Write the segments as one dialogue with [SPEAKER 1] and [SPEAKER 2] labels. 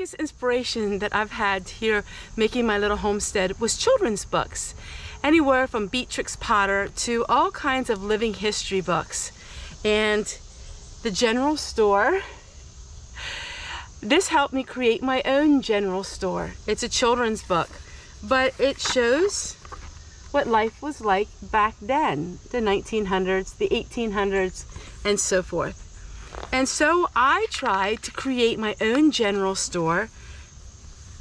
[SPEAKER 1] biggest inspiration that I've had here making my little homestead was children's books. Anywhere from Beatrix Potter to all kinds of living history books. And the general store, this helped me create my own general store. It's a children's book, but it shows what life was like back then, the 1900s, the 1800s, and so forth. And so I tried to create my own general store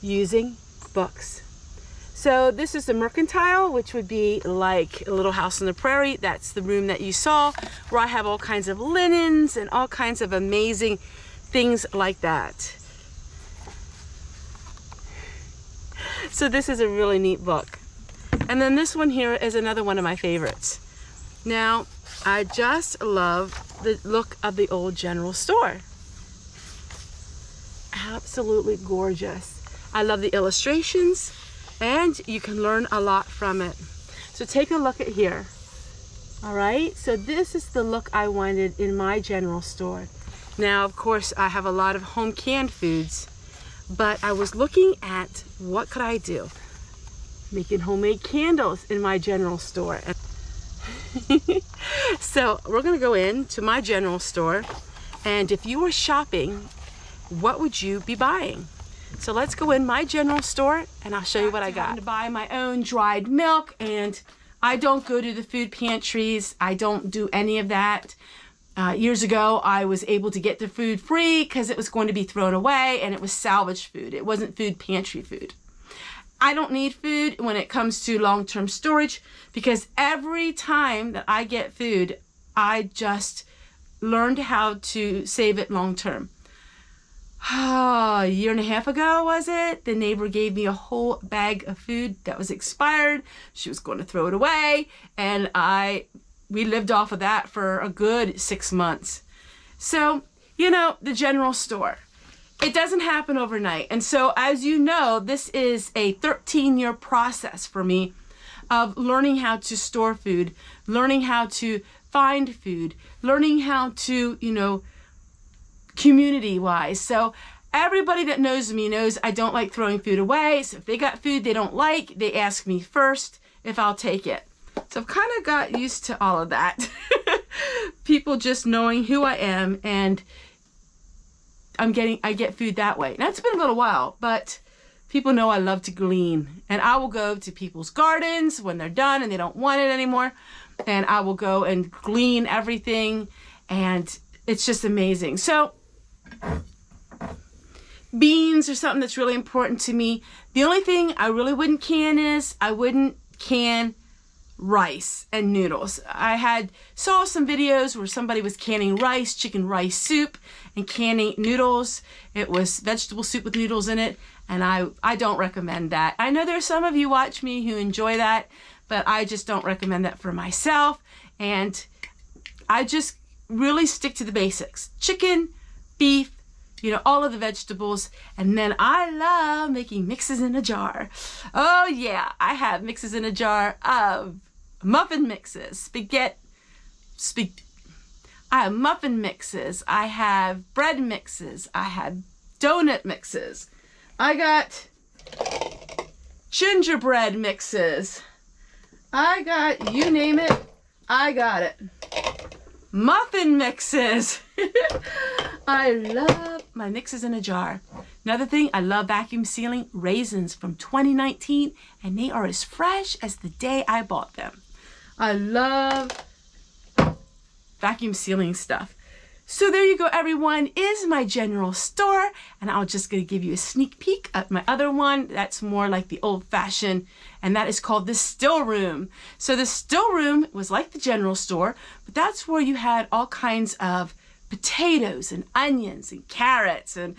[SPEAKER 1] using books. So this is the mercantile, which would be like a Little House on the Prairie. That's the room that you saw, where I have all kinds of linens and all kinds of amazing things like that. So this is a really neat book. And then this one here is another one of my favorites. Now, I just love the look of the old general store. Absolutely gorgeous. I love the illustrations, and you can learn a lot from it. So take a look at here. All right, so this is the look I wanted in my general store. Now, of course, I have a lot of home canned foods, but I was looking at what could I do? Making homemade candles in my general store. So we're gonna go into my general store, and if you were shopping, what would you be buying? So let's go in my general store and I'll show you what I got. To buy my own dried milk, and I don't go to the food pantries. I don't do any of that. Years ago, I was able to get the food free because it was going to be thrown away, and it was salvage food. It wasn't food pantry food. I don't need food when it comes to long-term storage, because every time that I get food, I just learned how to save it long-term. A year and a half ago, was it? The neighbor gave me a whole bag of food that was expired. She was going to throw it away, and we lived off of that for a good 6 months. So, you know, the general store. It doesn't happen overnight. And so, as you know, this is a 13-year process for me of learning how to store food, learning how to find food, learning how to, you know, community-wise. So everybody that knows me knows I don't like throwing food away. So if they got food they don't like, they ask me first if I'll take it. So I've kind of got used to all of that. People just knowing who I am, and I get food that way. Now, it's been a little while, but people know I love to glean, and I will go to people's gardens when they're done and they don't want it anymore, and I will go and glean everything, and it's just amazing. So beans are something that's really important to me. The only thing I really wouldn't can is I wouldn't can rice and noodles. I saw some videos where somebody was canning rice, chicken rice soup, and canning noodles. It was vegetable soup with noodles in it, and I don't recommend that. I know there's some of you watch me who enjoy that, but I just don't recommend that for myself, and I just really stick to the basics. Chicken, beef, you know, all of the vegetables, and then I love making mixes in a jar. Oh yeah, I have mixes in a jar of muffin mixes, I have muffin mixes, I have bread mixes, I have donut mixes, I got gingerbread mixes, I got, you name it, I got it. Muffin mixes. I love my mixes in a jar. Another thing, I love vacuum sealing raisins from 2019, and they are as fresh as the day I bought them. I love vacuum sealing stuff. So there you go, everyone, is my general store, and I'm just gonna give you a sneak peek at my other one that's more like the old-fashioned, and that is called the still room. So the still room was like the general store, but that's where you had all kinds of potatoes and onions and carrots and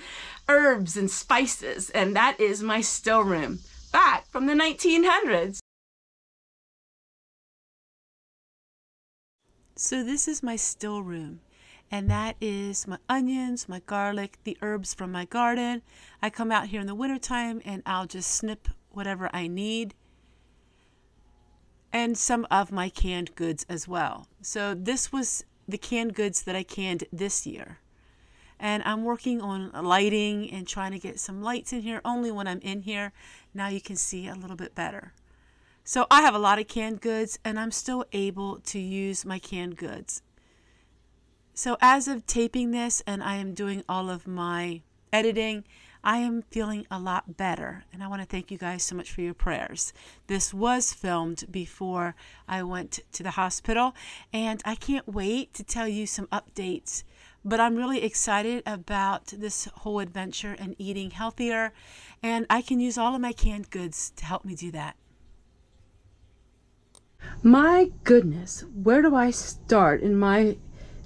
[SPEAKER 1] herbs and spices, and that is my still room back from the 1900s. So this is my still room, and that is my onions, my garlic, the herbs from my garden. I come out here in the wintertime and I'll just snip whatever I need, and some of my canned goods as well. So this was the canned goods that I canned this year. And I'm working on lighting and trying to get some lights in here only when I'm in here. Now you can see a little bit better. So I have a lot of canned goods and I'm still able to use my canned goods. So as of taping this and I am doing all of my editing, I am feeling a lot better. And I want to thank you guys so much for your prayers. This was filmed before I went to the hospital and I can't wait to tell you some updates. But I'm really excited about this whole adventure and eating healthier. And I can use all of my canned goods to help me do that. My goodness, where do I start in my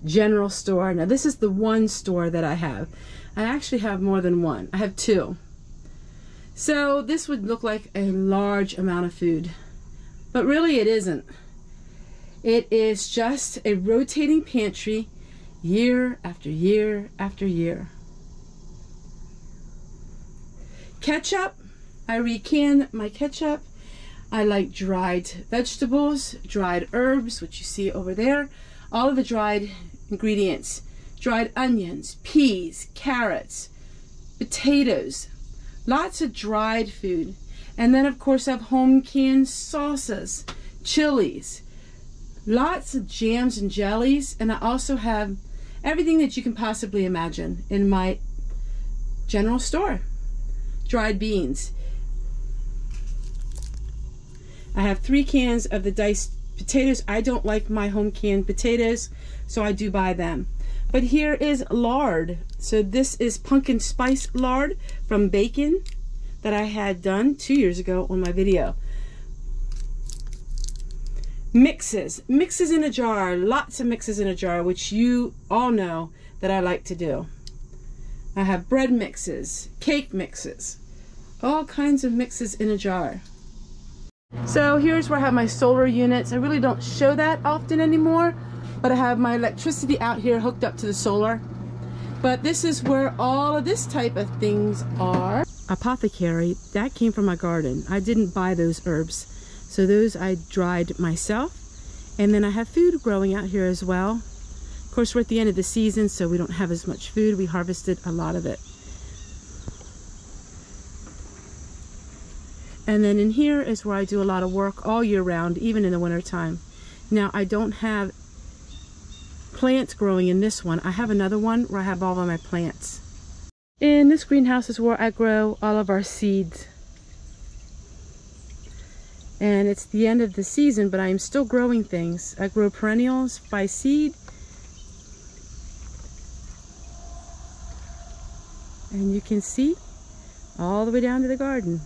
[SPEAKER 1] general store? Now this is the one store that I have. I actually have more than one. I have two. So this would look like a large amount of food, but really it isn't. It is just a rotating pantry year after year after year. Ketchup, I recan my ketchup. I like dried vegetables, dried herbs, which you see over there, all of the dried ingredients, dried onions, peas, carrots, potatoes, lots of dried food. And then of course I have home canned sauces, chilies, lots of jams and jellies, and I also have everything that you can possibly imagine in my general store. Dried beans. I have 3 cans of the diced potatoes. I don't like my home canned potatoes, so I do buy them. But here is lard. So this is pumpkin spice lard from bacon that I had done 2 years ago on my video. Mixes in a jar, lots of mixes in a jar, which you all know that I like to do. I have bread mixes, cake mixes, all kinds of mixes in a jar. So here's where I have my solar units. I really don't show that often anymore, but I have my electricity out here hooked up to the solar. But this is where all of this type of things are. Apothecary, that came from my garden. I didn't buy those herbs. So those I dried myself. And then I have food growing out here as well. Of course, we're at the end of the season, so we don't have as much food. We harvested a lot of it. And then in here is where I do a lot of work all year round, even in the winter time. Now, I don't have plants growing in this one. I have another one where I have all of my plants. In this greenhouse is where I grow all of our seeds. And it's the end of the season, but I am still growing things. I grow perennials by seed. And you can see all the way down to the garden.